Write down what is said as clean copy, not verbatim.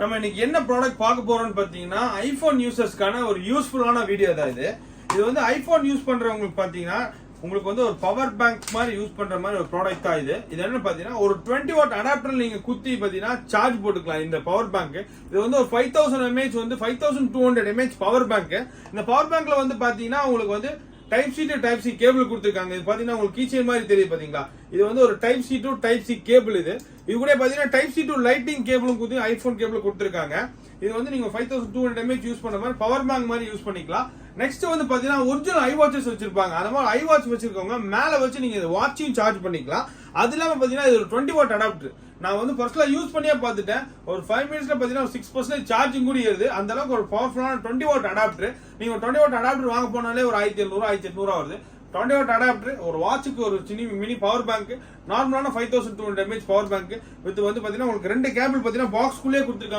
நம்ம இன்னைக்கு என்ன ப்ராடக்ட் பார்க்க போறோம்னு பாத்தீங்கன்னா ஐபோன் யூசர்ஸ்க்கான ஒரு யூஸ்ஃபுல்லான வீடியோ தான் இது. இது வந்து ஐபோன் யூஸ் பண்றவங்களுக்கு பாத்தீங்கன்னா உங்களுக்கு வந்து ஒரு பவர் பேங்க் மாதிரி யூஸ் பண்ற மாதிரி ஒரு ப்ராடக்ட் தான் இது. இது என்ன பாத்தீங்கன்னா ஒரு 20 வாட் அடாப்டர் நீங்க குத்தி பாத்தீங்கன்னா சார்ஜ் போட்டுக்கலாம். இந்த பவர் பேங்க் இது வந்து ஒரு 5000 mAh வந்து 5200 mAh பவர் பேங்க். இந்த பவர் பேங்க்ல வந்து பாத்தீங்கன்னா உங்களுக்கு வந்து type C to type C cable கொடுத்துருக்காங்க. இது பாத்தீங்கன்னா உங்களுக்கு கீச்சைன் மாதிரி தெரியுது பாத்தீங்களா. இது வந்து ஒரு type C to type C cable. இது கூட பாத்தீங்கன்னா டைப் சி டு லைட்டிங் கேபிளும் கொடுத்து ஐபோன் கேபிள் கொடுத்துருக்காங்க. இது வந்து நீங்க 5200 mAh யூஸ் பண்ண மாதிரி பவர் பேங்க் மாதிரி யூஸ் பண்ணிக்கலாம். நெக்ஸ்ட் வந்து பாத்தீங்கன்னா ஒரிஜினல் ஐ வாட்சஸ் வச்சிருப்பாங்க. அந்த மாதிரி ஐ வாட்ச் வச்சிருக்கவங்க மேல வச்சு நீங்க வாட்சையும் சார்ஜ் பண்ணிக்கலாம். அது இல்லாம பாத்தீங்கன்னா இது ஒரு 20 வாட் அடாப்டர். நான் வந்து ஃபர்ஸ்ட்ல யூஸ் பண்ணியே பார்த்துட்டேன். ஒரு 5 மினிட்ஸ்ல பாத்தீங்கன்னா 6% சார்ஜிங் கூட ஏறுது. அந்த அளவுக்கு ஒரு பவர்ஃபுல்லான 20 வாட் அடாப்டர். நீங்க 20 வாட் அடாப்டர் வாங்க போனாலே ஒரு 1700 1800 வருது. 20 வாட் அடாப்டர் ஒரு வாட்சுக்கு ஒரு சின்ன மினி பவர் பேங்க், நார்மலான 5200 mAh பவர் பேங்க் வித் வந்து பாத்தீங்கன்னா உங்களுக்கு 2 கேபிள் பாத்தீங்கன்னா பாக்ஸ்குள்ளே கொடுத்துருக்காங்க.